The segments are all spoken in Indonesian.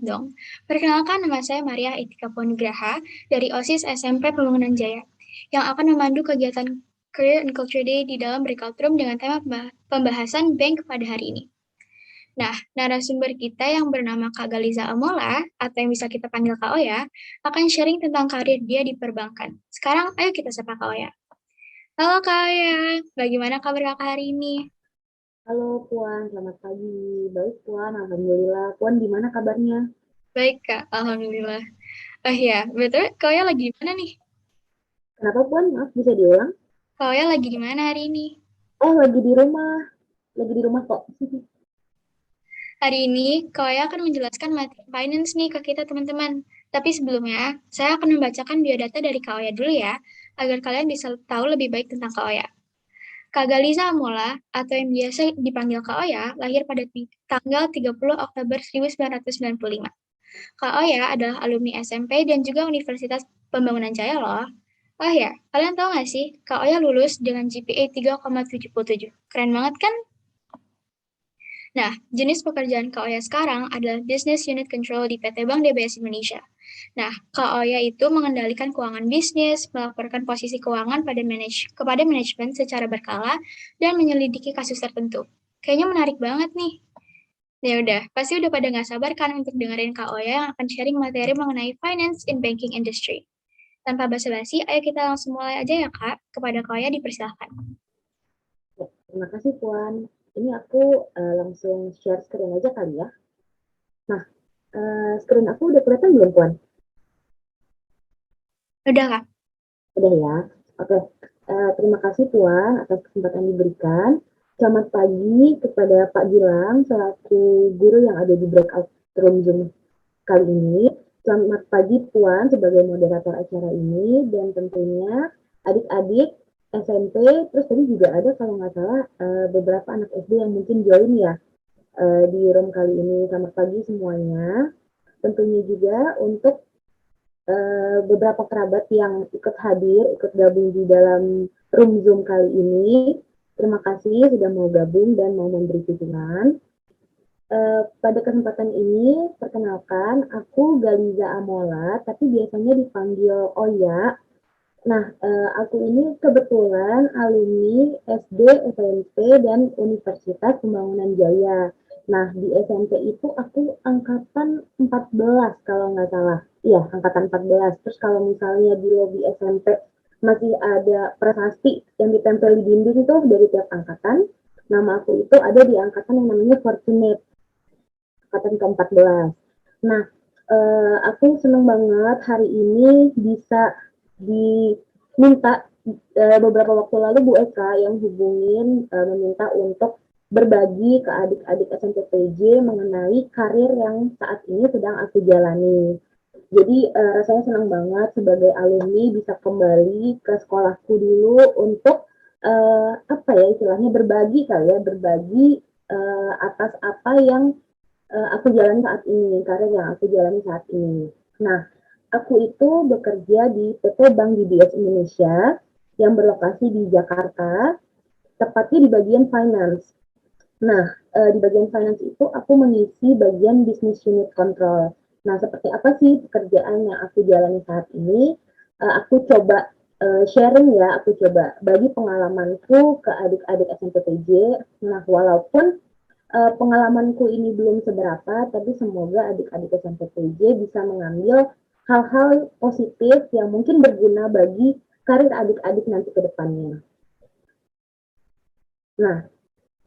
dong. Perkenalkan, nama saya Maria Etika Ponigraha dari OSIS SMP Pembangunan Jaya, yang akan memandu kegiatan Career and Culture Day di dalam breakout room dengan tema pembahasan bank pada hari ini. Nah, narasumber kita yang bernama Kak Galiza Amola, atau yang bisa kita panggil Kak Oya, akan sharing tentang karir dia di perbankan. Sekarang, ayo kita sapa Kak Oya. Halo Kak Oya, bagaimana kabar Kakak hari ini? Halo Puan, selamat pagi. Baik Puan, Alhamdulillah. Puan gimana kabarnya? Baik Kak, Alhamdulillah. Oh iya, betul Kak Oya lagi di mana nih? Kenapa Puan? Maaf, bisa diulang? Kak Oya lagi di mana hari ini? Oh, lagi di rumah. Lagi di rumah kok. Hari ini, Kak Oya akan menjelaskan materi finance nih ke kita teman-teman. Tapi sebelumnya, saya akan membacakan biodata dari Kak Oya dulu ya, agar kalian bisa tahu lebih baik tentang Kak Oya. Kak Galiza Amola, atau yang biasa dipanggil Kak Oya, lahir pada tanggal 30 Oktober 1995. Kak Oya adalah alumni SMP dan juga Universitas Pembangunan Jaya loh. Oh ya, kalian tahu nggak sih, Kak Oya lulus dengan GPA 3,77. Keren banget kan? Nah, jenis pekerjaan Kak Oya sekarang adalah Business Unit Control di PT Bank DBS Indonesia. Nah, Kak Oya itu mengendalikan keuangan bisnis, melaporkan posisi keuangan kepada manajemen secara berkala, dan menyelidiki kasus tertentu. Kayaknya menarik banget nih. Ya udah, pasti udah pada nggak sabar kan untuk dengerin Kak Oya yang akan sharing materi mengenai finance in banking industry. Tanpa basa-basi, ayo kita langsung mulai aja ya Kak. Kepada Kak Oya dipersilahkan. Ya, terima kasih Puan. Ini aku langsung share screen aja kali ya. Nah, screen aku udah kelihatan belum Puan? Udah Kak? Udah ya. Oke, terima kasih Puan atas kesempatan yang diberikan. Selamat pagi kepada Pak Gilang selaku guru yang ada di breakout room Zoom kali ini. Selamat pagi Puan sebagai moderator acara ini dan tentunya adik-adik SMP, terus tadi juga ada kalau nggak salah beberapa anak SD yang mungkin join ya di room kali ini. Selamat pagi semuanya. Tentunya juga untuk beberapa kerabat yang ikut hadir, ikut gabung di dalam room Zoom kali ini. Terima kasih sudah mau gabung dan mau memberi dukungan. Pada kesempatan ini, perkenalkan, aku Galiza Amola, tapi biasanya dipanggil Oya. Nah, aku ini kebetulan alumni SD, SMP, dan Universitas Pembangunan Jaya. Nah, di SMP itu aku angkatan 14 kalau nggak salah. Iya, angkatan 14. Terus kalau misalnya di lobi SMP masih ada prasasti yang ditempel di dinding tuh dari tiap angkatan. Nama aku itu ada di angkatan yang namanya Fortunate angkatan ke-14. Nah, aku senang banget hari ini bisa diminta beberapa waktu lalu Bu Eka yang hubungin meminta untuk berbagi ke adik-adik SMP PJ mengenai karir yang saat ini sedang aku jalani. Jadi rasanya senang banget sebagai alumni bisa kembali ke sekolahku dulu untuk apa ya istilahnya berbagi kali ya berbagi atas apa yang aku jalani saat ini, karir yang aku jalani saat ini. Nah, aku itu bekerja di PT Bank DBS Indonesia yang berlokasi di Jakarta, tepatnya di bagian finance. Nah, di bagian finance itu aku mengisi bagian business unit control. Nah, seperti apa sih pekerjaan yang aku jalani saat ini? Aku coba sharing ya, aku coba bagi pengalamanku ke adik-adik SMPTJ. Nah, walaupun pengalamanku ini belum seberapa, tapi semoga adik-adik SMP PJ bisa mengambil hal-hal positif yang mungkin berguna bagi karir adik-adik nanti ke depannya. Nah,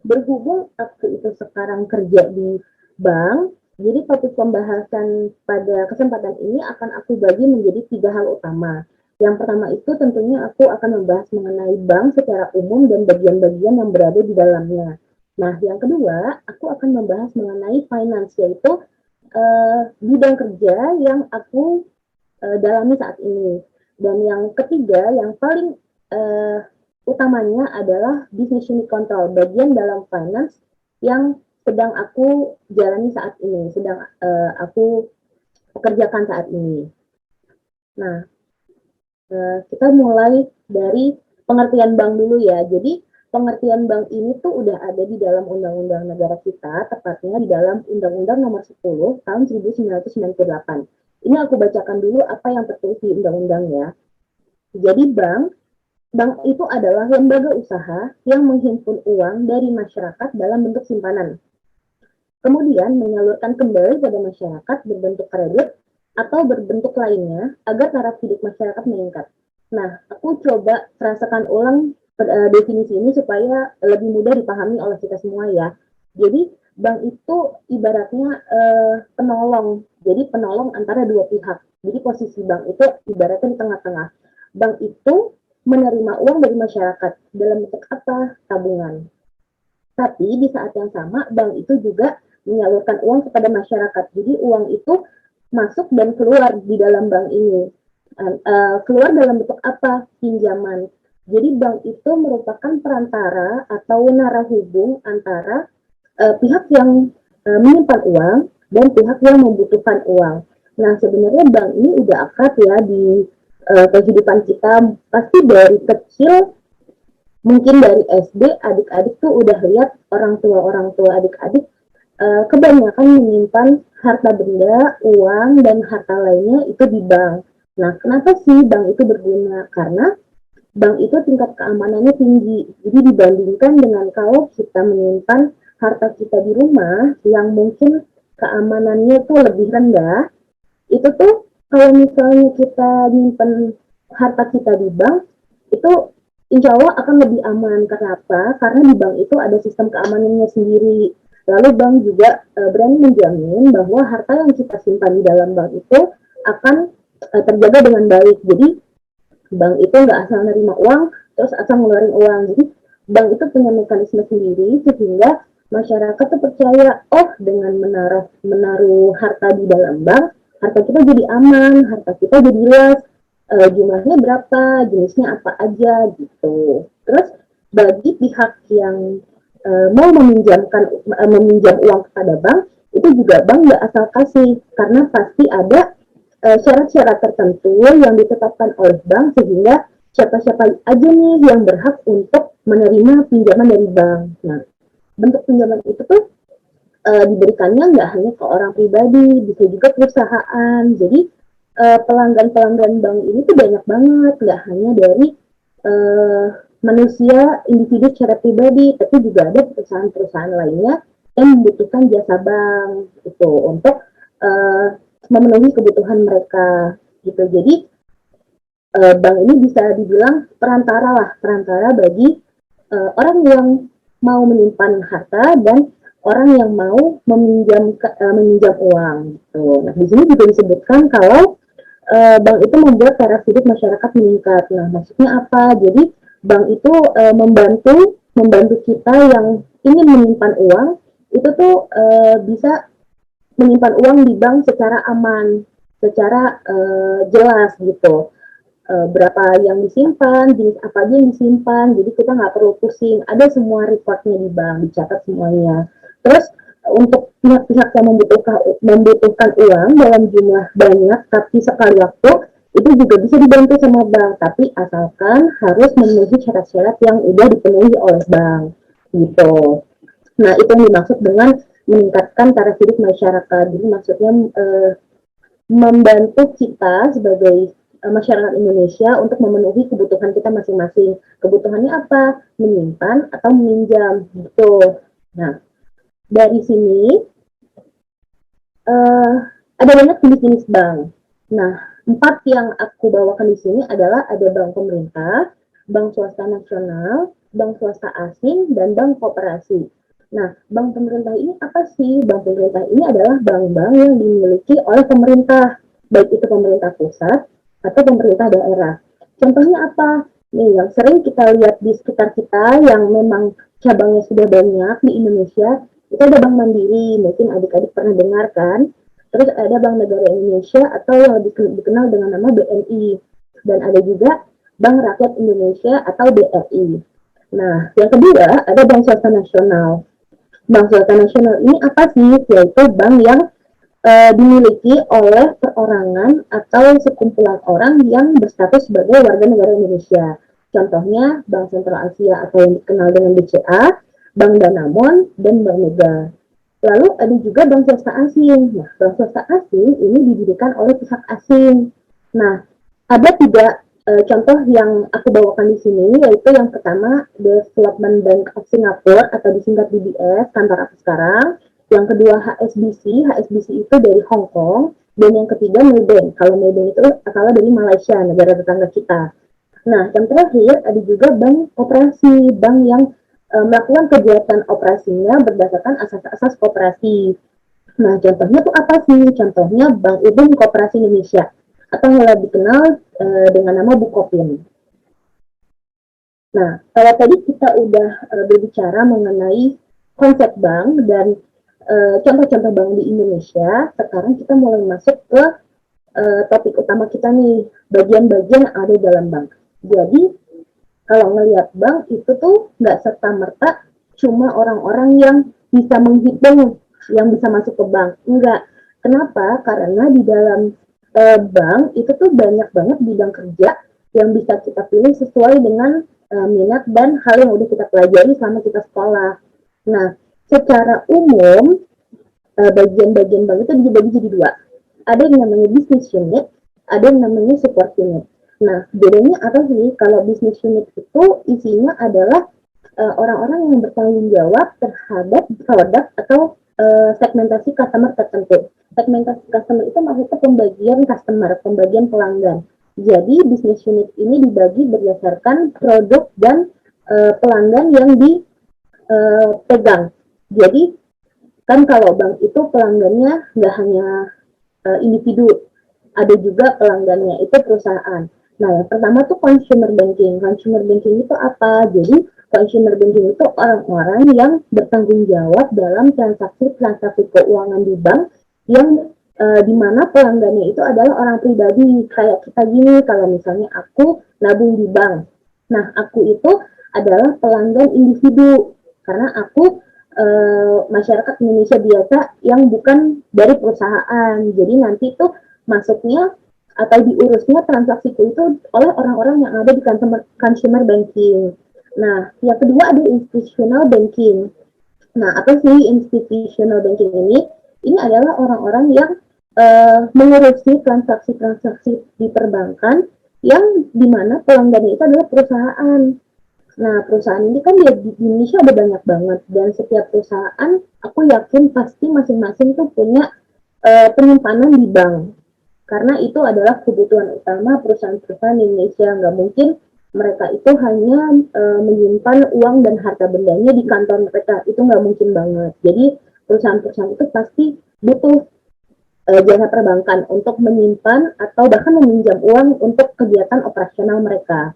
berhubung aku itu sekarang kerja di bank, jadi topik pembahasan pada kesempatan ini akan aku bagi menjadi 3 hal utama. Yang pertama itu tentunya aku akan membahas mengenai bank secara umum dan bagian-bagian yang berada di dalamnya. Nah, yang kedua, aku akan membahas mengenai finance, yaitu bidang kerja yang aku dalami saat ini. Dan yang ketiga, yang paling uh, utamanya adalah business unit control, bagian dalam finance yang sedang aku jalani saat ini, sedang aku kerjakan saat ini. Nah, kita mulai dari pengertian bank dulu ya. Jadi pengertian bank ini tuh udah ada di dalam undang-undang negara kita, tepatnya di dalam Undang-Undang Nomor 10 tahun 1998. Ini aku bacakan dulu apa yang tertulis di undang-undangnya. Jadi bank itu adalah lembaga usaha yang menghimpun uang dari masyarakat dalam bentuk simpanan, kemudian menyalurkan kembali pada masyarakat berbentuk kredit atau berbentuk lainnya agar taraf hidup masyarakat meningkat. Nah, aku coba rasakan ulang definisi ini supaya lebih mudah dipahami oleh kita semua ya. Jadi, bank itu ibaratnya penolong. Jadi, penolong antara dua pihak. Jadi, posisi bank itu ibaratnya di tengah-tengah. Bank itu menerima uang dari masyarakat dalam bentuk apa? Tabungan. Tapi di saat yang sama, bank itu juga menyalurkan uang kepada masyarakat. Jadi uang itu masuk dan keluar di dalam bank ini. Keluar dalam bentuk apa? Pinjaman. Jadi bank itu merupakan perantara atau narahubung antara pihak yang menyimpan uang dan pihak yang membutuhkan uang. Nah, sebenarnya bank ini udah akrab ya di kehidupan kita. Pasti dari kecil, mungkin dari SD, adik-adik tuh udah lihat orang tua adik-adik kebanyakan menyimpan harta benda, uang, dan harta lainnya itu di bank. Nah, kenapa sih bank itu berguna? Karena bank itu tingkat keamanannya tinggi. Jadi dibandingkan dengan kalau kita menyimpan harta kita di rumah yang mungkin keamanannya tuh lebih rendah, itu tuh kalau misalnya kita menyimpan harta kita di bank, itu insya Allah akan lebih aman. Kenapa? Karena di bank itu ada sistem keamanannya sendiri. Lalu bank juga berani menjamin bahwa harta yang kita simpan di dalam bank itu akan terjaga dengan baik. Jadi bank itu nggak asal nerima uang terus asal ngeluarin uang. Jadi bank itu punya mekanisme sendiri sehingga masyarakat tuh percaya, oh dengan menaruh harta di dalam bank, harta kita jadi aman, harta kita jadi jelas, jumlahnya berapa, jenisnya apa aja gitu. Terus bagi pihak yang mau meminjam uang kepada bank, itu juga bank nggak asal kasih, karena pasti ada syarat-syarat tertentu yang ditetapkan oleh bank sehingga siapa-siapa aja nih yang berhak untuk menerima pinjaman dari bank. Nah, bentuk pinjaman itu tuh diberikannya nggak hanya ke orang pribadi, bisa juga perusahaan. Jadi pelanggan-pelanggan bank ini tuh banyak banget, nggak hanya dari uh, manusia individu secara pribadi, tapi juga ada perusahaan-perusahaan lainnya yang membutuhkan jasa bank itu untuk memenuhi kebutuhan mereka gitu. Jadi bank ini bisa dibilang perantara bagi orang yang mau menyimpan harta dan orang yang mau meminjam uang gitu. Nah, di sini juga disebutkan kalau bank itu membuat taraf hidup masyarakat meningkat. Nah, maksudnya apa? Jadi bank itu membantu kita yang ingin menyimpan uang itu tuh bisa menyimpan uang di bank secara aman, secara jelas gitu. Berapa yang disimpan, jenis apa aja yang disimpan, jadi kita nggak perlu pusing. Ada semua reportnya di bank, dicatat semuanya. Terus untuk pihak-pihak yang membutuhkan uang dalam jumlah banyak tapi sekali waktu, itu juga bisa dibantu sama bank, tapi asalkan harus memenuhi syarat-syarat yang udah dipenuhi oleh bank gitu. Nah, itu yang dimaksud dengan meningkatkan taraf hidup masyarakat. Jadi maksudnya membantu kita sebagai masyarakat Indonesia untuk memenuhi kebutuhan kita masing-masing. Kebutuhannya apa? Menyimpan atau meminjam gitu. Nah, dari sini ada banyak jenis-jenis bank. Nah, 4 yang aku bawakan di sini adalah ada bank pemerintah, bank swasta nasional, bank swasta asing, dan bank koperasi. Nah, bank pemerintah ini apa sih? Bank pemerintah ini adalah bank-bank yang dimiliki oleh pemerintah, baik itu pemerintah pusat atau pemerintah daerah. Contohnya apa? Nih, yang sering kita lihat di sekitar kita yang memang cabangnya sudah banyak di Indonesia, itu ada Bank Mandiri, mungkin adik-adik pernah dengar kan? Terus ada Bank Negara Indonesia atau yang lebih dikenal dengan nama BNI. Dan ada juga Bank Rakyat Indonesia atau BRI. Nah, yang kedua ada Bank Swasta Nasional. Bank Swasta Nasional ini apa sih? Yaitu bank yang dimiliki oleh perorangan atau sekumpulan orang yang berstatus sebagai warga negara Indonesia. Contohnya Bank Sentral Asia atau yang dikenal dengan BCA, Bank Danamon, dan Bank Mega. Lalu ada juga bank swasta asing. Nah, bank swasta asing ini didirikan oleh pihak asing. Nah, ada tiga contoh yang aku bawakan di sini, yaitu yang pertama Development Bank of Singapore atau disingkat DBS, kantor aku sekarang. Yang kedua HSBC, HSBC itu dari Hong Kong. Dan yang ketiga Maybank. Kalau Maybank itu asalnya dari Malaysia, negara tetangga kita. Nah, yang terakhir ada juga bank koperasi, bank yang melakukan kegiatan operasinya berdasarkan asas-asas koperasi. Nah, contohnya tuh apa sih? Contohnya Bank Umum Koperasi Indonesia atau yang lebih dikenal dengan nama Bukopin. Nah, kalau tadi kita udah berbicara mengenai konsep bank dan contoh-contoh bank di Indonesia, sekarang kita mulai masuk ke topik utama kita nih, bagian-bagian yang ada dalam bank. Jadi, kalau ngelihat bank itu tuh nggak serta-merta cuma orang-orang yang bisa menghitung yang bisa masuk ke bank. Enggak. Kenapa? Karena di dalam bank itu tuh banyak banget bidang kerja yang bisa kita pilih sesuai dengan minat dan hal yang udah kita pelajari selama kita sekolah. Nah, secara umum bagian-bagian bank itu dibagi jadi dua. Ada yang namanya business unit, ada yang namanya support unit. Nah, bedanya apa sih? Kalau business unit itu isinya adalah orang-orang yang bertanggung jawab terhadap produk atau segmentasi customer tertentu. Segmentasi customer itu maksudnya pembagian customer, pembagian pelanggan. Jadi, business unit ini dibagi berdasarkan produk dan pelanggan yang dipegang. Jadi, kan kalau bank itu pelanggannya nggak hanya individu, ada juga pelanggannya itu perusahaan. Nah, yang pertama tuh consumer banking. Consumer banking itu apa? Jadi, consumer banking itu orang-orang yang bertanggung jawab dalam transaksi-transaksi keuangan di bank yang di mana pelanggannya itu adalah orang pribadi. Kayak kita gini, kalau misalnya aku nabung di bank. Nah, aku itu adalah pelanggan individu karena aku masyarakat Indonesia biasa yang bukan dari perusahaan. Jadi nanti tuh masuknya atau diurusnya transaksiku itu oleh orang-orang yang ada di consumer banking. Nah, yang kedua ada institutional banking. Nah, apa sih institutional banking ini? Ini adalah orang-orang yang mengurusi transaksi-transaksi di perbankan yang dimana pelanggannya itu adalah perusahaan. Nah, perusahaan ini kan di Indonesia ada banyak banget dan setiap perusahaan aku yakin pasti masing-masing tuh punya penyimpanan di bank. Karena itu adalah kebutuhan utama perusahaan-perusahaan di Indonesia. Nggak mungkin mereka itu hanya menyimpan uang dan harta bendanya di kantor mereka. Itu nggak mungkin banget. Jadi perusahaan-perusahaan itu pasti butuh jasa perbankan untuk menyimpan atau bahkan meminjam uang untuk kegiatan operasional mereka.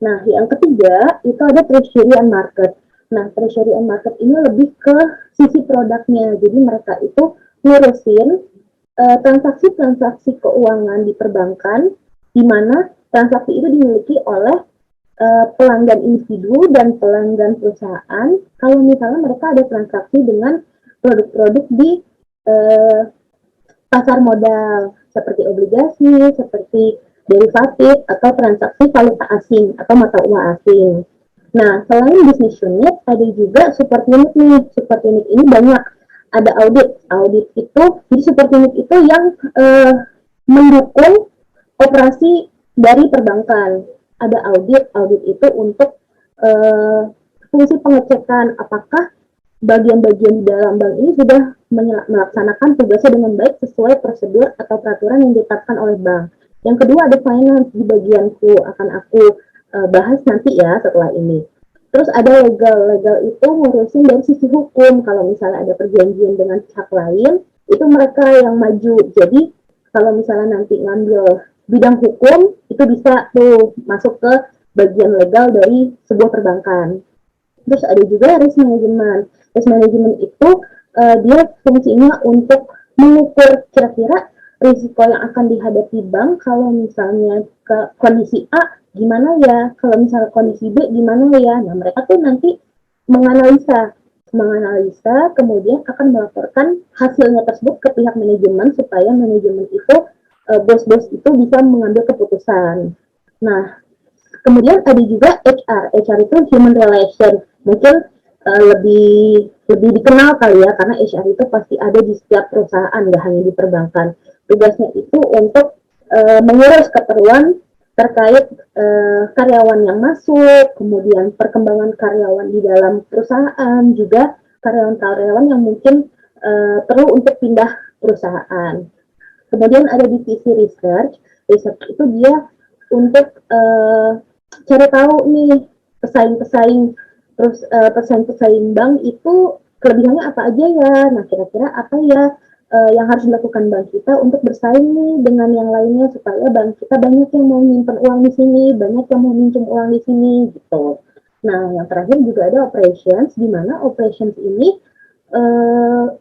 Nah, yang ketiga itu ada treasury and market. Nah, treasury and market ini lebih ke sisi produknya. Jadi mereka itu ngurusin transaksi-transaksi keuangan di perbankan, di mana transaksi itu dimiliki oleh pelanggan individu dan pelanggan perusahaan. Kalau misalnya mereka ada transaksi dengan produk-produk di uh, pasar modal, seperti obligasi, seperti derivatif, atau transaksi valuta asing atau mata uang asing. Nah, selain business unit, ada juga support unit nih. Support unit ini banyak. Ada audit. Audit itu, jadi support unit itu yang mendukung operasi dari perbankan. Ada audit. Audit itu untuk fungsi pengecekan apakah bagian-bagian di dalam bank ini sudah melaksanakan tugasnya dengan baik sesuai prosedur atau peraturan yang ditetapkan oleh bank. Yang kedua ada finance di bagianku, akan aku bahas nanti ya setelah ini. Terus ada legal. Legal itu ngurusin dari sisi hukum. Kalau misalnya ada perjanjian dengan pihak lain, itu mereka yang maju. Jadi kalau misalnya nanti ngambil bidang hukum, itu bisa tuh masuk ke bagian legal dari sebuah perbankan. Terus ada juga risk management. Risk management itu dia fungsinya untuk mengukur kira-kira risiko yang akan dihadapi bank kalau misalnya ke kondisi A gimana ya, kalau misalnya kondisi B gimana ya. Nah, mereka tuh nanti menganalisa kemudian akan melaporkan hasilnya tersebut ke pihak manajemen supaya manajemen itu bos-bos itu bisa mengambil keputusan. Nah, Kemudian ada juga HR. HR itu human relation. Mungkin lebih dikenal kali ya, karena HR itu pasti ada di setiap perusahaan, nggak hanya di perbankan. Tugasnya itu untuk mengurus keperluan terkait karyawan yang masuk, kemudian perkembangan karyawan di dalam perusahaan, juga karyawan-karyawan yang mungkin perlu untuk pindah perusahaan. Kemudian ada divisi research. Research itu dia untuk cari tahu nih pesaing-pesaing, terus pesaing-pesaing bank itu kelebihannya apa aja ya. Nah, kira-kira apa ya yang harus dilakukan bank kita untuk bersaing nih dengan yang lainnya, supaya bank kita banyak yang mau nyimpen uang di sini, banyak yang mau minjem uang di sini gitu. Nah, yang terakhir juga ada operations, di mana operations ini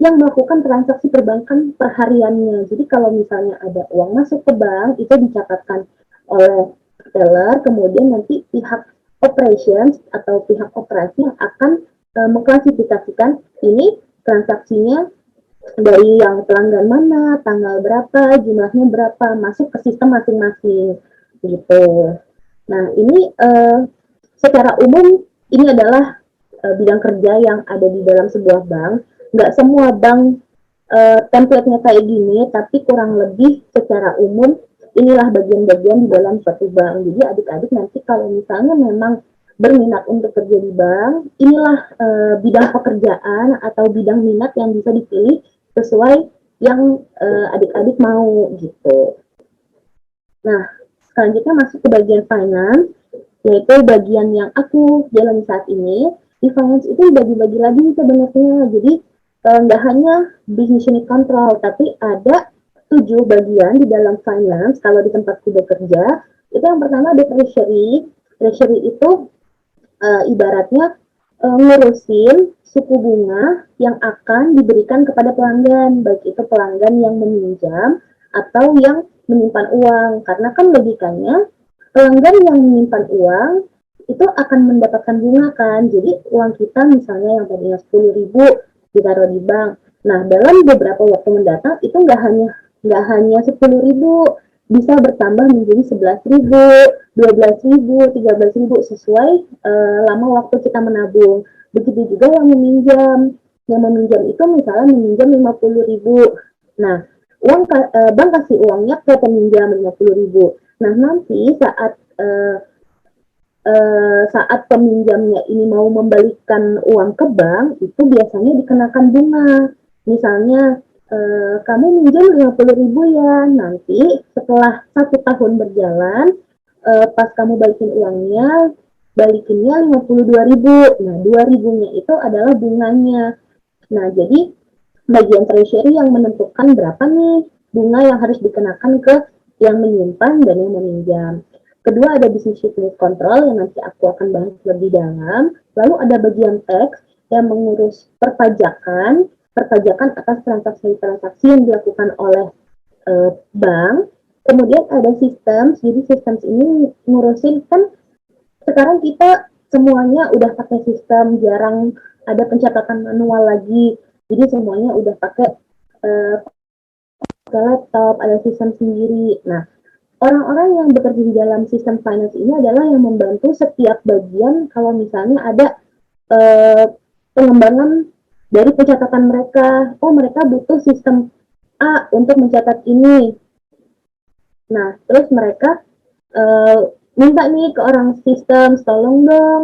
yang melakukan transaksi perbankan perhariannya. Jadi kalau misalnya ada uang masuk ke bank, itu dicatatkan oleh teller, kemudian nanti pihak operations atau pihak operasi yang akan mengklasifikasikan ini transaksinya dari yang pelanggan mana, tanggal berapa, jumlahnya berapa, masuk ke sistem masing-masing gitu. Nah, ini secara umum ini adalah bidang kerja yang ada di dalam sebuah bank. Nggak semua bank template-nya kayak gini, tapi kurang lebih secara umum inilah bagian-bagian di dalam suatu bank. Jadi adik-adik nanti kalau misalnya memang berminat untuk kerja di bank, inilah bidang pekerjaan atau bidang minat yang bisa dipilih sesuai yang adik-adik mau gitu. Nah, selanjutnya masuk ke bagian finance, yaitu bagian yang aku jalani saat ini. Di finance itu dibagi-bagi lagi sebenarnya. Jadi nggak hanya business unit control, tapi ada 7 bagian di dalam finance. Kalau di tempatku bekerja, itu yang pertama ada treasury. Treasury itu ibaratnya ngurusin suku bunga yang akan diberikan kepada pelanggan, baik itu pelanggan yang meminjam atau yang menyimpan uang. Karena kan logikanya pelanggan yang menyimpan uang itu akan mendapatkan bunga kan. Jadi uang kita misalnya yang tadinya 10.000 ditaruh di bank. Nah, dalam beberapa waktu mendatang itu nggak hanya 10.000, bisa bertambah menjadi 11.000, 12.000, 13.000 sesuai lama waktu kita menabung. Begitu juga yang meminjam. Yang meminjam itu misalnya meminjam 50.000. Nah, bank kasih uangnya ke peminjam 50.000. Nah, nanti saat peminjamnya ini mau membalikan uang ke bank, itu biasanya dikenakan bunga. Misalnya kamu minjem 50.000 ya, nanti setelah 1 tahun berjalan, pas kamu balikin uangnya, balikinnya 52.000. Nah, 2.000-nya itu adalah bunganya. Nah, jadi bagian treasury yang menentukan berapa nih bunga yang harus dikenakan ke yang menyimpan dan yang meminjam. Kedua ada business unit control yang nanti aku akan bahas lebih dalam. Lalu ada bagian tax yang mengurus perpajakan atas transaksi-transaksi yang dilakukan oleh bank. Kemudian ada sistem, jadi sistem ini ngurusin kan sekarang kita semuanya udah pakai sistem, jarang ada pencatatan manual lagi. Jadi semuanya udah pakai laptop, ada sistem sendiri. Nah, orang-orang yang bekerja di dalam sistem finance ini adalah yang membantu setiap bagian kalau misalnya ada pengembangan dari pencatatan mereka. Oh, mereka butuh sistem A untuk mencatat ini. Nah, terus mereka minta nih ke orang sistem, tolong dong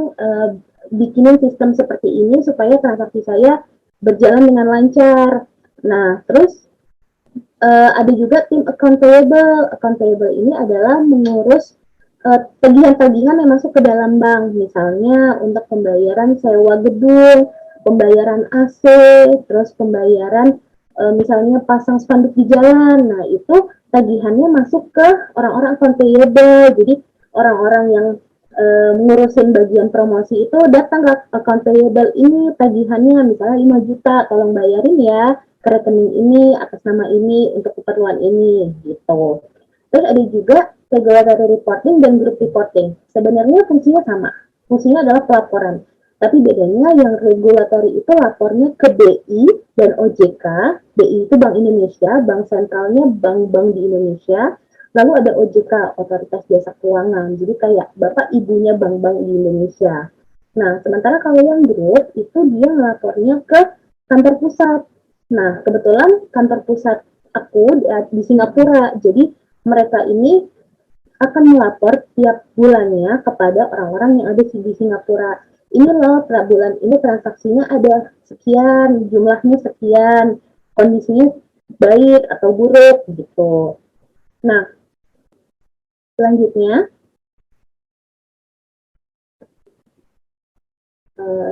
bikinin sistem seperti ini supaya transaksi saya berjalan dengan lancar. Nah, terus ada juga tim accountable. Accountable ini adalah mengurus tagihan-tagihan yang masuk ke dalam bank. Misalnya untuk pembayaran sewa gedung, pembayaran AC, terus pembayaran misalnya pasang spanduk di jalan. Nah, itu tagihannya masuk ke orang-orang accountable. Jadi orang-orang yang ngurusin bagian promosi itu datang ke accountable ini, tagihannya misalnya 5 juta, tolong bayarin ya ke rekening ini atas nama ini untuk keperluan ini gitu. Terus ada juga regulatory reporting dan group reporting. Sebenarnya fungsinya sama. Fungsinya adalah pelaporan. Tapi bedanya yang regulatory itu lapornya ke BI dan OJK. BI itu Bank Indonesia, bank sentralnya bank-bank di Indonesia. Lalu ada OJK, Otoritas Jasa Keuangan. Jadi kayak bapak ibunya bank-bank di Indonesia. Nah, sementara kalau yang grup itu dia ngelapornya ke kantor pusat. Nah, kebetulan kantor pusat aku di Singapura. Jadi mereka ini akan melapor tiap bulannya kepada orang-orang yang ada di Singapura. Ini loh, per bulan ini transaksinya ada sekian, jumlahnya sekian, kondisinya baik atau buruk gitu. Nah, selanjutnya,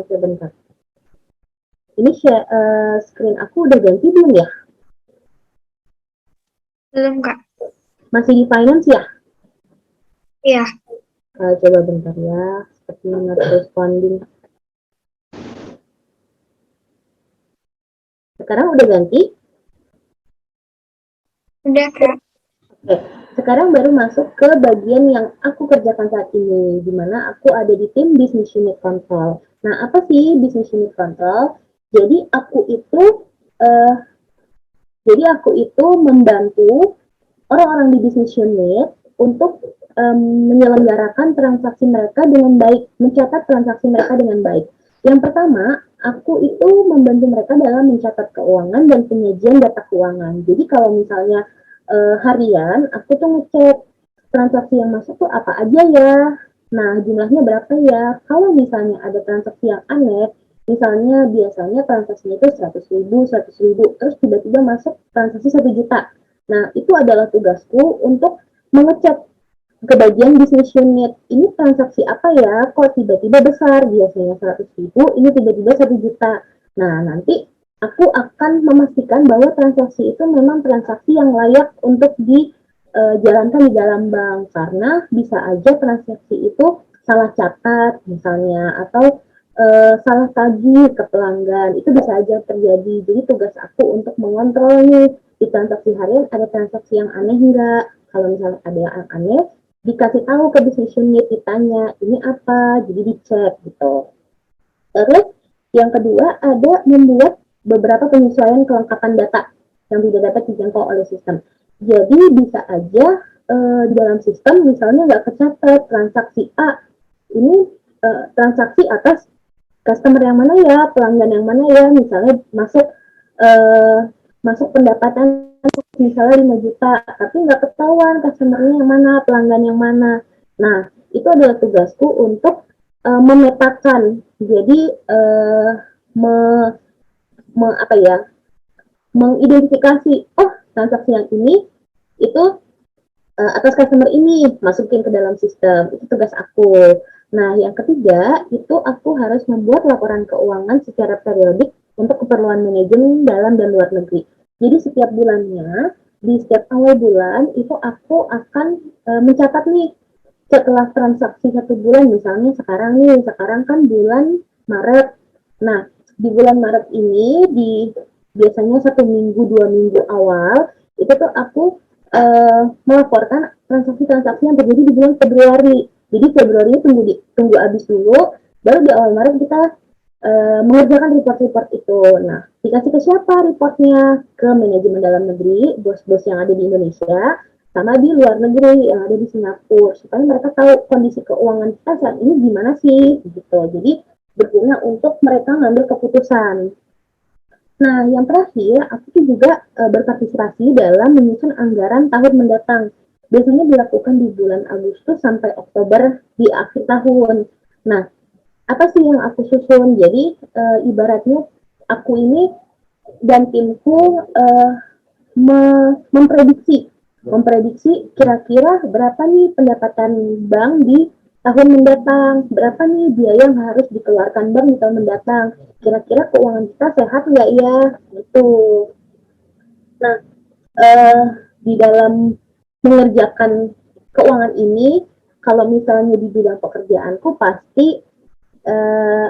sebentar. Ini screen aku udah ganti belum ya? Belum, Kak. Masih di finance ya? Iya. Coba bentar ya, sepertinya not responding. Sekarang udah ganti? Udah, Kak. Oke, sekarang baru masuk ke bagian yang aku kerjakan saat ini, di mana aku ada di tim Business Unit Control. Nah, apa sih Business Unit Control? Jadi uh, aku itu membantu orang-orang di business unit untuk menyelenggarakan transaksi mereka dengan baik, mencatat transaksi mereka dengan baik. Yang pertama, aku itu membantu mereka dalam mencatat keuangan dan penyajian data keuangan. Jadi kalau misalnya harian, aku tuh ngecek transaksi yang masuk tuh apa aja ya. Nah, jumlahnya berapa ya? Kalau misalnya ada transaksi yang aneh, misalnya biasanya transaksinya itu 100.000, terus tiba-tiba masuk transaksi 1 juta. Nah, itu adalah tugasku untuk mengecek ke bagian bisnis unit. Ini transaksi apa ya? Kok tiba-tiba besar? Biasanya 100.000, ini tiba-tiba 1 juta. Nah, nanti aku akan memastikan bahwa transaksi itu memang transaksi yang layak untuk dijalankan di dalam bank. Karena bisa aja transaksi itu salah catat misalnya, atau salah tagih ke pelanggan. Itu bisa aja terjadi. Jadi tugas aku untuk mengontrol nih, di transaksi harian ada transaksi yang aneh enggak. Kalau misalnya ada yang aneh, dikasih tahu ke business unit, ditanya ini apa, jadi dicek gitu. Terus yang kedua ada membuat beberapa penyesuaian kelengkapan data yang tidak dapat dijangkau oleh sistem. Jadi bisa aja di dalam sistem misalnya nggak kecatat transaksi A, ini transaksi atas customer yang mana ya, pelanggan yang mana ya, misalnya eh, masuk pendapatan misalnya 5 juta, tapi nggak ketahuan customernya yang mana, pelanggan yang mana. Nah, itu adalah tugasku untuk memetakan. Jadi me, apa ya, mengidentifikasi, oh transaksi yang ini itu atas customer ini, masukin ke dalam sistem. Itu tugas aku. Nah, yang ketiga, itu aku harus membuat laporan keuangan secara periodik untuk keperluan manajemen dalam dan luar negeri. Jadi setiap bulannya, di setiap awal bulan, itu aku akan mencatat nih, setelah transaksi 1 bulan, misalnya sekarang kan bulan Maret. Nah, di bulan Maret ini, biasanya 1 minggu, 2 minggu awal, itu tuh aku melaporkan transaksi-transaksi yang terjadi di bulan Februari. Jadi Februari tunggu habis dulu, baru di awal Maret kita mengerjakan report-report itu. Nah, dikasih ke siapa reportnya? Ke manajemen dalam negeri, bos-bos yang ada di Indonesia, sama di luar negeri yang ada di Singapura, supaya mereka tahu kondisi keuangan kita saat ini gimana sih, gitu. Jadi berguna untuk mereka ngambil keputusan. Nah, yang terakhir, aku tuh juga berpartisipasi dalam menyusun anggaran tahun mendatang. Biasanya dilakukan di bulan Agustus sampai Oktober di akhir tahun. Nah, apa sih yang aku susun? Jadi, ibaratnya aku ini dan timku memprediksi kira-kira berapa nih pendapatan bank di tahun mendatang, berapa nih biaya yang harus dikeluarkan bank di tahun mendatang, kira-kira keuangan kita sehat nggak ya, gitu. Nah, eh, di dalam mengerjakan keuangan ini, kalau misalnya di bidang pekerjaanku pasti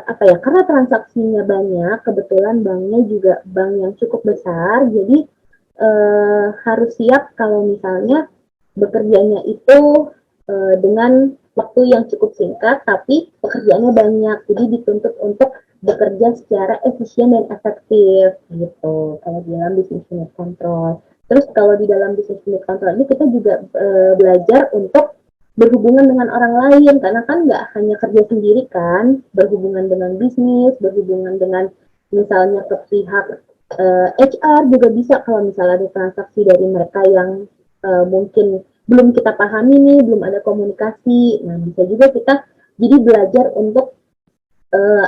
apa ya, karena transaksinya banyak, kebetulan banknya juga bank yang cukup besar, jadi harus siap kalau misalnya bekerjanya itu dengan waktu yang cukup singkat, tapi pekerjaannya banyak, jadi dituntut untuk bekerja secara efisien dan efektif gitu kalau dalam business unit control. Terus kalau di dalam bisnis unit kontrol ini kita juga belajar untuk berhubungan dengan orang lain, karena kan nggak hanya kerja sendiri kan, berhubungan dengan bisnis, berhubungan dengan misalnya ke pihak HR juga bisa kalau misalnya ada transaksi dari mereka yang mungkin belum kita pahami nih, belum ada komunikasi. Nah, bisa juga kita jadi belajar untuk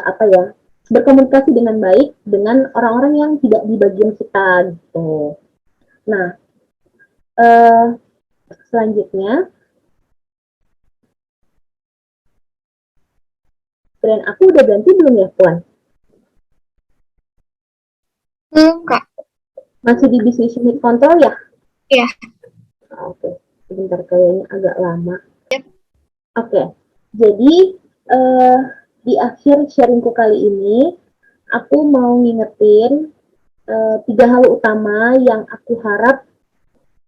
apa ya, berkomunikasi dengan baik dengan orang-orang yang tidak di bagian kita gitu. Nah, eh, selanjutnya, brand aku udah ganti belum ya, Puan? Belum, Kak. Masih di bisnis unit kontrol ya? Iya. Oke, sebentar kayaknya agak lama. Yap. Oke, jadi eh, di akhir sharingku kali ini, aku mau ngingetin tiga hal utama yang aku harap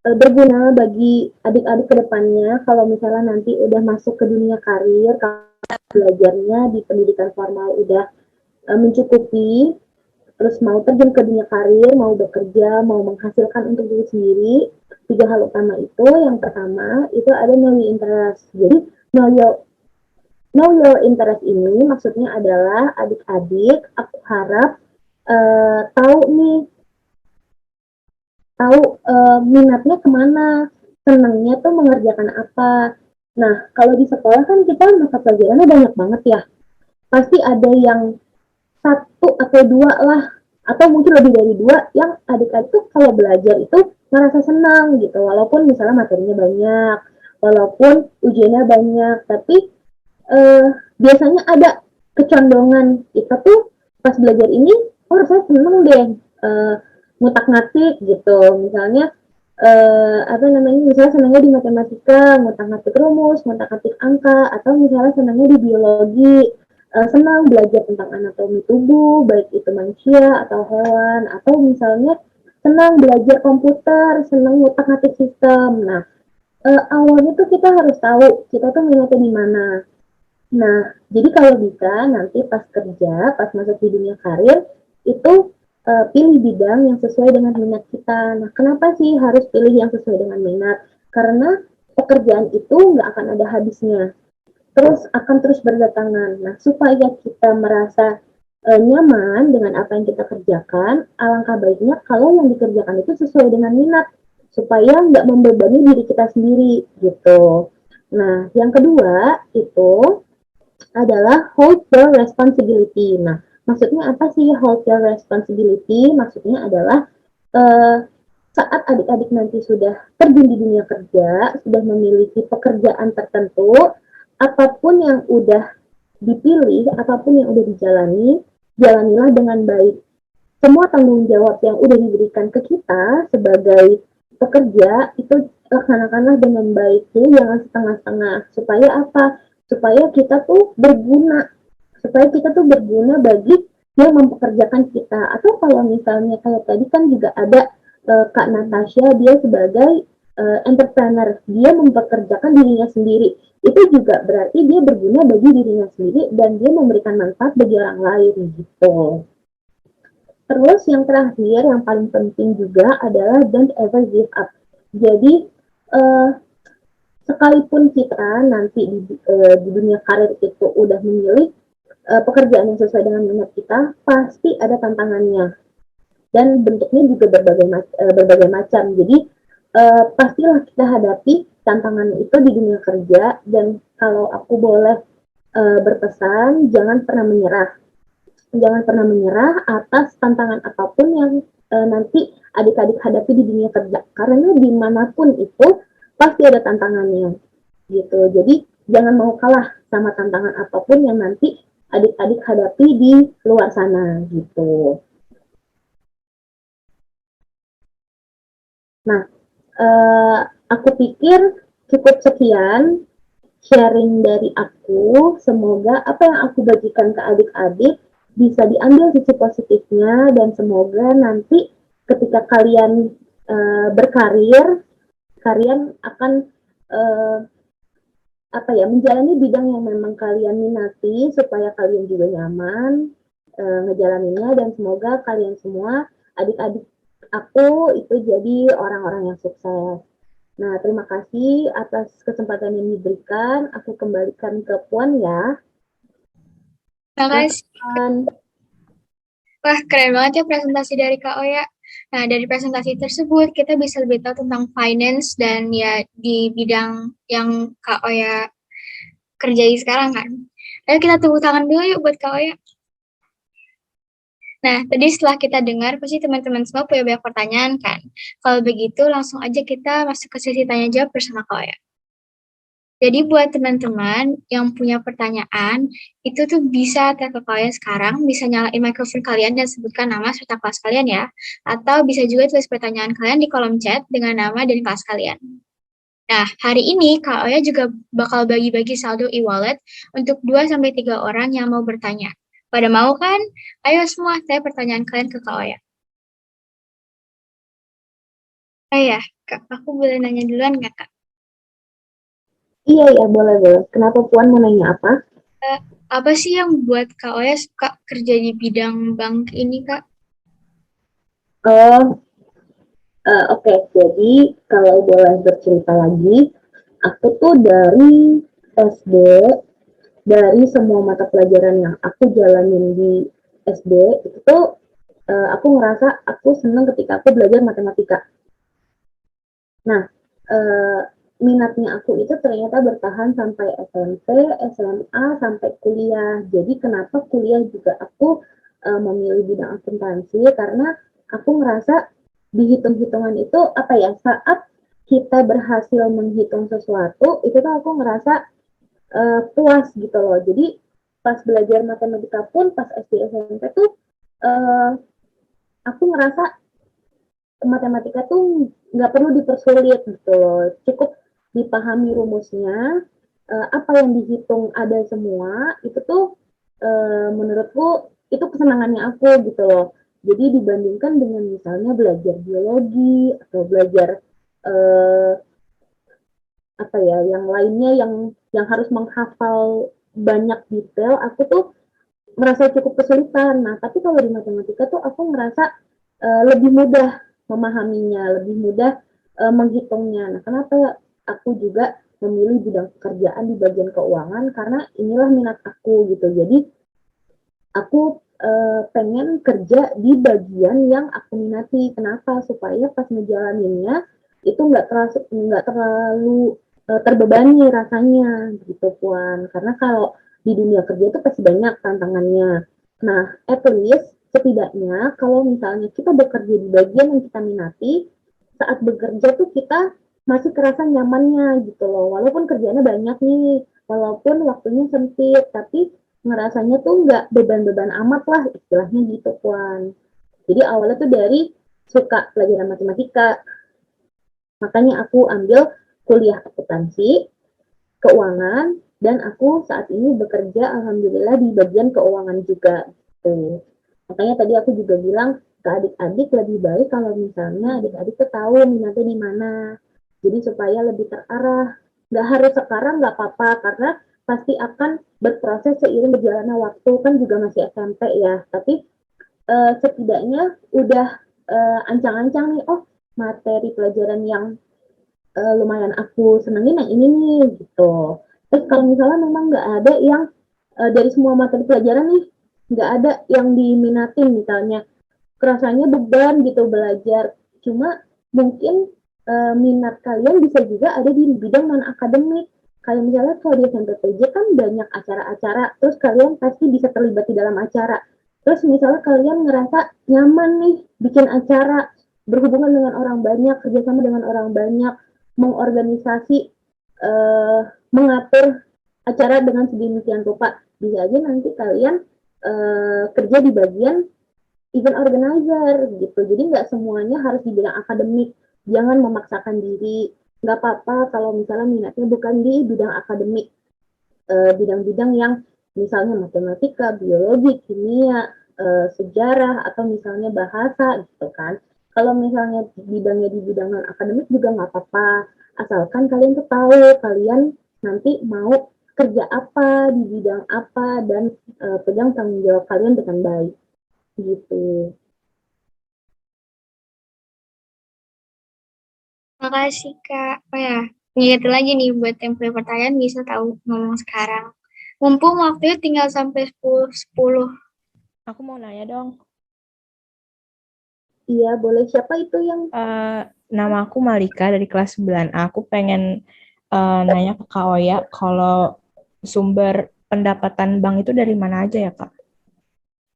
berguna bagi adik-adik kedepannya kalau misalnya nanti udah masuk ke dunia karir, kalau belajarnya di pendidikan formal udah mencukupi, terus mau terjun ke dunia karir, mau bekerja, mau menghasilkan untuk diri sendiri, tiga hal utama itu, yang pertama itu ada know your interest. Jadi know your interest ini maksudnya adalah adik-adik, aku harap tahu nih, tahu minatnya kemana, senangnya tuh mengerjakan apa. Nah, kalau di sekolah kan kita mata pelajarannya banyak banget ya. Pasti ada yang satu atau dua lah, atau mungkin lebih dari dua, yang adik-adik tuh kalau belajar itu ngerasa senang gitu, walaupun misalnya materinya banyak, walaupun ujiannya banyak, tapi eh, biasanya ada kecondongan kita tuh pas belajar ini, oh saya seneng deh ngutak-ngatik gitu, misalnya apa namanya, misalnya senangnya di matematika, ngutak-ngatik rumus, ngutak-ngatik angka, atau misalnya senangnya di biologi, senang belajar tentang anatomi tubuh, baik itu manusia atau hewan, atau misalnya senang belajar komputer, senang ngutak-ngatik sistem. Nah, awalnya tuh kita harus tahu kita tuh minatnya di mana. Nah, jadi kalau bisa nanti pas kerja, pas masuk di dunia karir, itu pilih bidang yang sesuai dengan minat kita. Nah, kenapa sih harus pilih yang sesuai dengan minat? Karena pekerjaan itu nggak akan ada habisnya, terus akan terus berdatangan. Nah, supaya kita merasa nyaman dengan apa yang kita kerjakan, alangkah baiknya kalau yang dikerjakan itu sesuai dengan minat, supaya nggak membebani diri kita sendiri gitu. Nah, yang kedua itu adalah hold your responsibility. Nah, maksudnya apa sih hold your responsibility? Maksudnya adalah eh, saat adik-adik nanti sudah terjun di dunia kerja, sudah memiliki pekerjaan tertentu, apapun yang udah dipilih, apapun yang udah dijalani, jalanilah dengan baik. Semua tanggung jawab yang udah diberikan ke kita sebagai pekerja itu laksanakanlah dengan baik. Jadi jangan setengah-setengah. Supaya apa? Supaya kita tuh berguna. Supaya kita tuh berguna bagi yang mempekerjakan kita. Atau kalau misalnya kayak tadi kan juga ada Kak Natasha, dia sebagai entrepreneur, dia mempekerjakan dirinya sendiri. Itu juga berarti dia berguna bagi dirinya sendiri dan dia memberikan manfaat bagi orang lain gitu. Terus yang terakhir, yang paling penting juga adalah don't ever give up. Jadi uh, sekalipun kita nanti di dunia karir itu udah memilih pekerjaan yang sesuai dengan minat kita, pasti ada tantangannya dan bentuknya juga berbagai macam. Jadi pastilah kita hadapi tantangan itu di dunia kerja, dan kalau aku boleh berpesan, jangan pernah menyerah. Jangan pernah menyerah atas tantangan apapun yang nanti adik-adik hadapi di dunia kerja. Karena dimanapun itu pasti ada tantangannya, gitu. Jadi jangan mau kalah sama tantangan apapun yang nanti adik-adik hadapi di luar sana, gitu. Nah, uh, aku pikir cukup sekian sharing dari aku. Semoga apa yang aku bagikan ke adik-adik bisa diambil sisi positifnya, dan semoga nanti ketika kalian berkarir, kalian akan uh, apa ya, menjalani bidang yang memang kalian minati, supaya kalian juga nyaman ngejalaninnya, dan semoga kalian semua adik-adik aku itu jadi orang-orang yang sukses. Nah, terima kasih atas kesempatan yang diberikan. Aku kembalikan ke Puan ya. Makasih. Silakan. Wah, keren banget ya presentasi dari Kak Oya. Nah, dari presentasi tersebut kita bisa lebih tahu tentang finance dan ya di bidang yang Kak Oya kerjai sekarang kan. Ayo kita tepuk tangan dulu yuk buat Kak Oya. Nah, tadi setelah kita dengar, pasti teman-teman semua punya banyak pertanyaan kan? Kalau begitu, langsung aja kita masuk ke sesi tanya jawab bersama Kak Oya. Jadi buat teman-teman yang punya pertanyaan, itu tuh bisa tag ke kalian sekarang, bisa nyalain mikrofon kalian dan sebutkan nama serta kelas kalian ya. Atau bisa juga tulis pertanyaan kalian di kolom chat dengan nama dan kelas kalian. Nah, hari ini Kak Oya juga bakal bagi-bagi saldo e-wallet untuk 2 sampai 3 orang yang mau bertanya. Pada mau kan? Ayo semua, tanya pertanyaan kalian ke Kak Oya. Ya, Kak, aku boleh nanya duluan nggak, Kak? Iya, ya, boleh, boleh. Kenapa Puan mau nanya apa? Eh, Apa sih yang buat Kak Oya suka kerja di bidang bank ini, Kak? Oh, oke. Jadi, kalau boleh bercerita lagi, aku tuh dari SD, dari semua mata pelajaran yang aku jalanin di SD, itu tuh aku ngerasa aku seneng ketika aku belajar matematika. Nah, eh, minatnya aku itu ternyata bertahan sampai SMP, SMA, sampai kuliah. Jadi kenapa kuliah juga aku memilih bidang akuntansi karena aku ngerasa di hitung-hitungan itu apa ya, saat kita berhasil menghitung sesuatu itu tuh aku ngerasa puas gitu loh. Jadi pas belajar matematika pun pas SD SMP tuh uh, aku ngerasa matematika tuh nggak perlu dipersulit gitu loh, cukup dipahami rumusnya, apa yang dihitung ada semua, itu tuh menurutku itu kesenangannya aku gitu loh. Jadi dibandingkan dengan misalnya belajar biologi atau belajar eh, apa ya yang lainnya yang harus menghafal banyak detail, aku tuh merasa cukup kesulitan. Nah, tapi kalau di matematika tuh aku merasa lebih mudah memahaminya, lebih mudah menghitungnya. Nah, kenapa aku juga memilih bidang pekerjaan di bagian keuangan karena inilah minat aku gitu. Jadi aku pengen kerja di bagian yang aku minati. Kenapa? Supaya pas ngejalaninnya itu nggak terlalu terbebani rasanya gitu Puan. Karena kalau di dunia kerja itu pasti banyak tantangannya. Nah, at least setidaknya kalau misalnya kita bekerja di bagian yang kita minati, saat bekerja tuh kita masih kerasa nyamannya gitu loh. Walaupun kerjanya banyak nih, walaupun waktunya sempit, tapi ngerasanya tuh nggak beban-beban amat lah istilahnya gitu Puan. Jadi awalnya tuh dari suka pelajaran matematika, makanya aku ambil kuliah akuntansi, keuangan, dan aku saat ini bekerja alhamdulillah di bagian keuangan juga gitu. Makanya tadi aku juga bilang ke adik-adik lebih baik kalau misalnya adik-adik tuh tahu minatnya di mana. Jadi supaya lebih terarah. Nggak harus sekarang nggak apa-apa karena pasti akan berproses seiring berjalannya waktu kan juga masih SMP ya. Tapi setidaknya udah ancang-ancang nih, oh materi pelajaran yang lumayan aku senengin yang ini nih gitu. Terus kalau misalnya memang nggak ada yang dari semua materi pelajaran nih nggak ada yang diminatin misalnya, kerasanya beban gitu belajar. Cuma mungkin minat kalian bisa juga ada di bidang non akademik. Kayak misalnya kalau di SMPTJ kan banyak acara-acara, terus kalian pasti bisa terlibat di dalam acara. Terus misalnya kalian ngerasa nyaman nih bikin acara, berhubungan dengan orang banyak, kerjasama dengan orang banyak, mengorganisasi, mengatur acara dengan sedemikian rupa. Bisa aja nanti kalian kerja di bagian event organizer gitu. Jadi nggak semuanya harus dibilang akademik. Jangan memaksakan diri. Nggak apa-apa kalau misalnya minatnya bukan di bidang akademik. Bidang-bidang yang misalnya matematika, biologi, kimia, sejarah, atau misalnya bahasa gitu kan. Kalau misalnya bidangnya di bidang non akademik juga nggak apa-apa. Asalkan kalian tuh tahu kalian nanti mau kerja apa di bidang apa dan pegang tanggung jawab kalian dengan baik gitu. Makasih, Kak. Oh ya, ngingetin lagi nih buat template pertanyaan bisa tahu ngomong sekarang. Mumpung waktunya tinggal sampai 10. Aku mau nanya dong. Iya, boleh. Siapa itu yang Nama aku Malika dari kelas 9A. Aku pengen nanya ke Kak Oya kalau sumber pendapatan bank itu dari mana aja ya, Kak?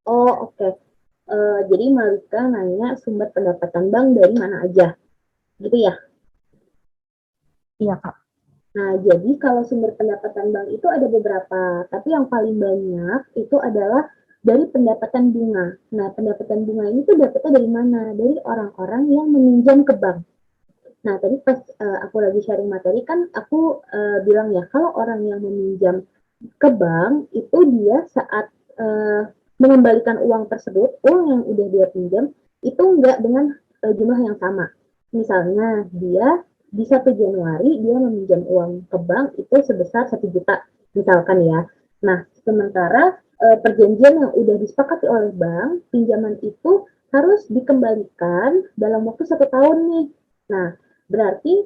Oh, oke. Jadi Malika nanya sumber pendapatan bank dari mana aja, gitu ya? Iya, Kak. Nah, jadi kalau sumber pendapatan bank itu ada beberapa, tapi yang paling banyak itu adalah dari pendapatan bunga. Nah, pendapatan bunga ini tuh dapetnya dari mana? Dari orang-orang yang meminjam ke bank. Nah, tadi pas aku lagi sharing materi kan aku bilang ya, kalau orang yang meminjam ke bank itu dia saat mengembalikan uang tersebut, uang yang udah dia pinjam itu enggak dengan jumlah yang sama. Misalnya dia di 1 Januari dia meminjam uang ke bank itu sebesar 1 juta, misalkan ya. Nah, sementara perjanjian yang udah disepakati oleh bank, pinjaman itu harus dikembalikan dalam waktu 1 tahun nih. Nah, berarti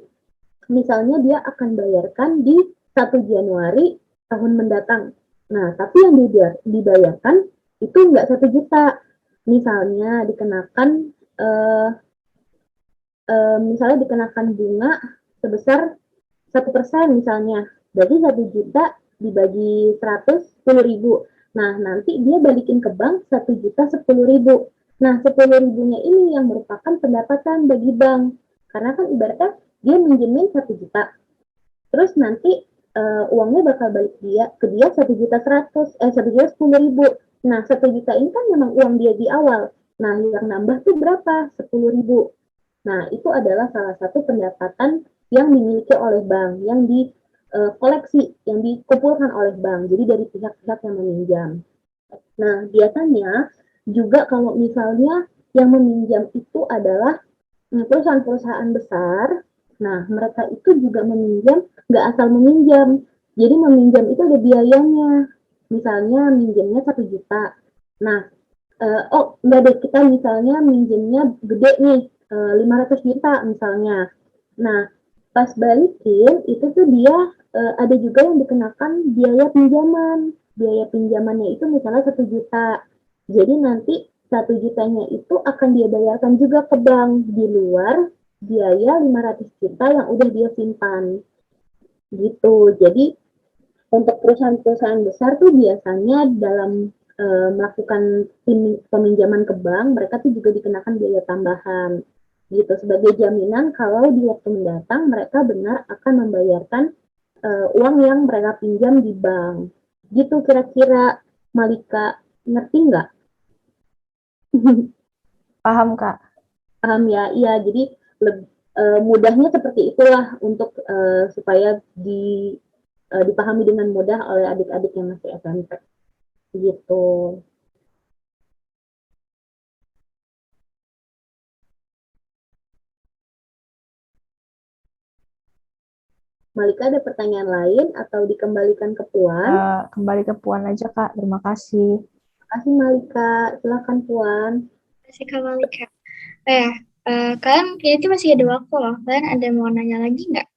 misalnya dia akan bayarkan di 1 Januari tahun mendatang. Nah, tapi yang dibayarkan itu nggak 1 juta. Misalnya dikenakan eh, misalnya dikenakan bunga sebesar 1% misalnya. Berarti 1 juta dibagi 100, 10.000. Nah, nanti dia balikin ke bank 1 juta 10.000. Nah, 10.000-nya ini yang merupakan pendapatan bagi bank. Karena kan ibaratnya dia minjemin 1 juta. Terus nanti uangnya bakal balik ke dia 1 juta 10.000. Nah, 1 juta ini kan memang uang dia di awal. Nah, yang nambah tuh berapa? 10.000. Nah, itu adalah salah satu pendapatan yang dimiliki oleh bank, yang dikoleksi, yang dikumpulkan oleh bank. Jadi dari pihak-pihak yang meminjam. Nah, biasanya juga kalau misalnya yang meminjam itu adalah perusahaan-perusahaan besar. Nah, mereka itu juga meminjam, nggak asal meminjam. Jadi meminjam itu ada biayanya. Misalnya minjemnya 1 juta. Nah, nggak deh, kita misalnya minjemnya gede nih, 500 juta misalnya. Nah, pas balikin itu tuh dia ada juga yang dikenakan biaya pinjaman. Biaya pinjamannya itu misalnya 1 juta. Jadi nanti 1 jutanya itu akan dia bayarkan juga ke bank di luar biaya 500 juta yang udah dia simpan. Gitu. Jadi untuk perusahaan-perusahaan besar tuh biasanya dalam melakukan peminjaman ke bank, mereka tuh juga dikenakan biaya tambahan gitu sebagai jaminan kalau di waktu mendatang mereka benar akan membayarkan uang yang mereka pinjam di bank. Gitu kira-kira, Malika, ngerti nggak? Paham, Kak. Paham ya? Iya, jadi mudahnya seperti itulah untuk supaya dipahami dengan mudah oleh adik-adik yang masih SMP. Gitu. Malika ada pertanyaan lain atau dikembalikan ke Puan? Kembali ke Puan aja, Kak. Terima kasih. Terima kasih Malika. Silakan Puan. Terima kasih, Kak Malika. Oh ya, kalian kayaknya masih ada waktu loh. Kalian ada mau nanya lagi nggak?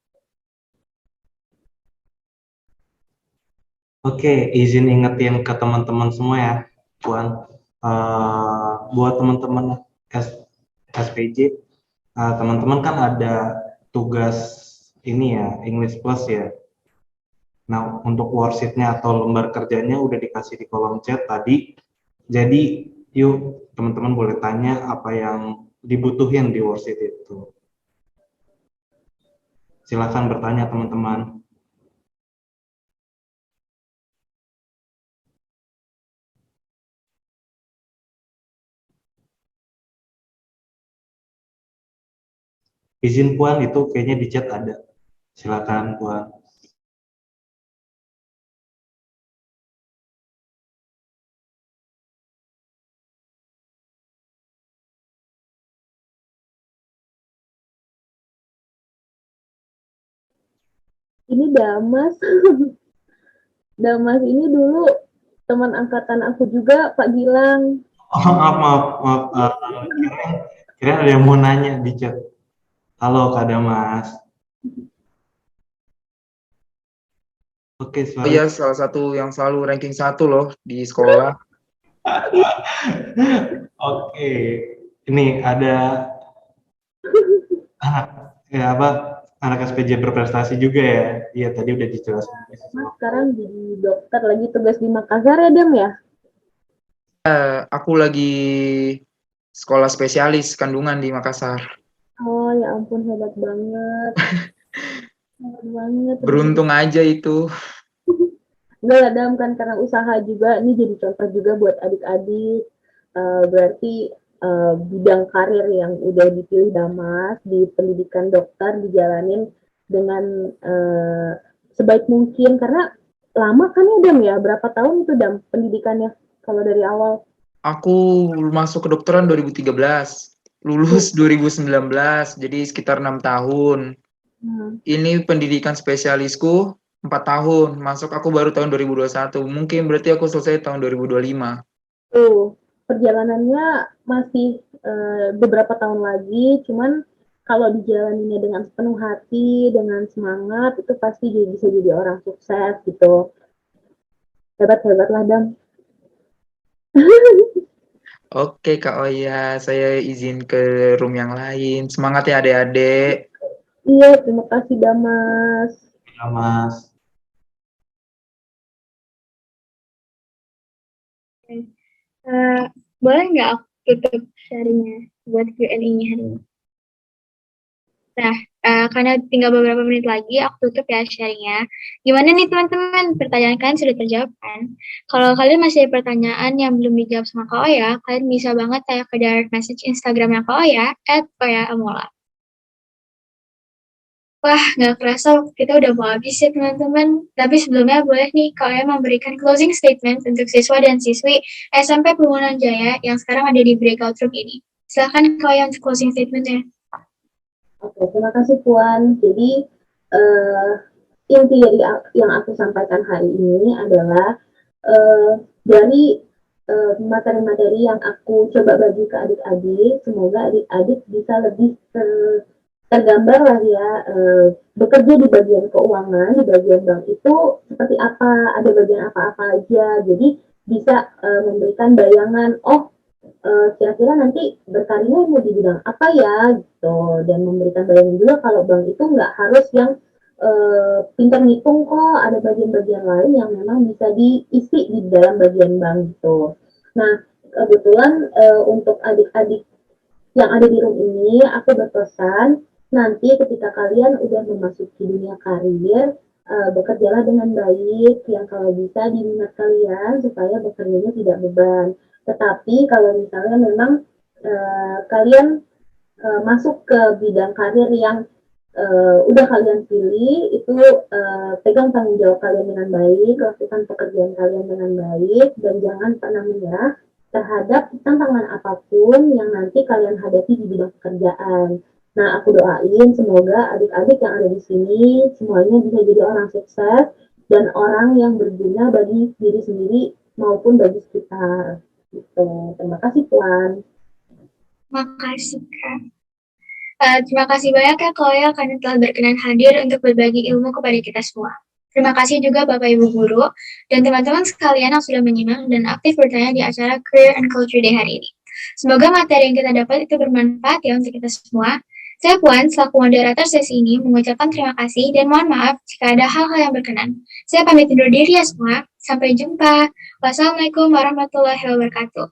Oke, izin ingetin ke teman-teman semua ya, Puan. Buat teman-teman SPJ, teman-teman kan ada tugas ini ya, English Plus ya. Nah, untuk worksheet-nya atau lembar kerjanya udah dikasih di kolom chat tadi. Jadi, yuk teman-teman boleh tanya apa yang dibutuhin di worksheet itu. Silakan bertanya teman-teman. Izin Puan itu kayaknya di chat ada. Silakan Puan. Ini Damas. Damas ini dulu teman angkatan aku juga, Pak Gilang. Oh, maaf. Kirain ada yang mau nanya di chat. Halo Kak Damas. Oke, Oh iya, suara. salah satu yang selalu ranking 1 loh di sekolah. Oke, ini ada anak ya apa anak SPJ berprestasi juga ya. Iya tadi udah dijelasin. Mas sekarang jadi dokter lagi tugas di Makassar ya, Dem ya? Aku lagi sekolah spesialis kandungan di Makassar. Oh ya ampun, hebat banget. Hebat banget. Beruntung aja itu. Enggak lah, Dam, kan karena usaha juga. Ini jadi contoh juga buat adik-adik. Berarti bidang karir yang udah dipilih Damas di pendidikan dokter dijalanin dengan sebaik mungkin. Karena lama kan ya, Dam ya? Berapa tahun itu, Dam, pendidikannya kalau dari awal? Aku masuk kedokteran 2013, lulus 2019, jadi sekitar 6 tahun. Ini pendidikan spesialisku 4 tahun, masuk aku baru tahun 2021. Mungkin berarti aku selesai tahun 2025. Tuh, perjalanannya masih beberapa tahun lagi, cuman kalau dijalaninnya dengan sepenuh hati, dengan semangat, itu pasti bisa jadi orang sukses gitu. Hebat-hebat lah, Dam. Oke Kak Oya, saya izin ke room yang lain. Semangat ya adik-adik. Iya, terima kasih, Damas. Ya, Mas. Boleh nggak aku tutup sharingnya buat Q&A-nya hari ini? Nah, karena tinggal beberapa menit lagi, aku tutup ya sharingnya. Gimana nih teman-teman? Pertanyaan kalian sudah terjawab kan? Kalau kalian masih ada pertanyaan yang belum dijawab sama Kak Oya, kalian bisa banget tanya ke direct message Instagramnya Kak Oya, @oya_amola. Wah, nggak kerasa waktu kita udah mau habis ya teman-teman. Tapi sebelumnya boleh nih Kak Oya memberikan closing statement untuk siswa dan siswi SMP Pemunan Jaya yang sekarang ada di breakout room ini. Silakan Kak Oya untuk closing statement-nya. Oke, terima kasih Puan. Jadi inti dari yang aku sampaikan hari ini adalah dari materi-materi yang aku coba bagi ke adik-adik, semoga adik-adik bisa lebih tergambar lah ya, bekerja di bagian keuangan, di bagian bank itu seperti apa, ada bagian apa-apa aja, jadi bisa memberikan bayangan, oh kira-kira nanti berkarirnya mau di bidang apa ya gitu, dan memberikan bayangan juga kalau bank itu nggak harus yang pintar ngitung, kok ada bagian-bagian lain yang memang bisa diisi di dalam bagian bank gitu. Nah, kebetulan untuk adik-adik yang ada di room ini, aku berpesan nanti ketika kalian udah memasuki dunia karir, bekerjalah dengan baik, yang kalau bisa di minat kalian supaya bekerjanya tidak beban. Tetapi kalau misalnya memang kalian masuk ke bidang karir yang udah kalian pilih, itu pegang tanggung jawab kalian dengan baik, lakukan pekerjaan kalian dengan baik, dan jangan pernah menyerah terhadap tantangan apapun yang nanti kalian hadapi di bidang pekerjaan. Nah, aku doain semoga adik-adik yang ada di sini semuanya bisa jadi orang sukses dan orang yang berguna bagi diri sendiri maupun bagi sekitar. Gitu. Terima kasih, Puan. Makasih Kak. Terima kasih banyak ya Kak Oya karena telah berkenan hadir untuk berbagi ilmu kepada kita semua. Terima kasih juga Bapak Ibu Guru dan teman-teman sekalian yang sudah menyimak dan aktif bertanya di acara Career and Culture Day hari ini. Semoga materi yang kita dapat itu bermanfaat ya untuk kita semua. Saya Puan, selaku moderator sesi ini, mengucapkan terima kasih dan mohon maaf jika ada hal-hal yang berkenan. Saya pamit undur diri ya semua. Sampai jumpa. Wassalamualaikum warahmatullahi wabarakatuh.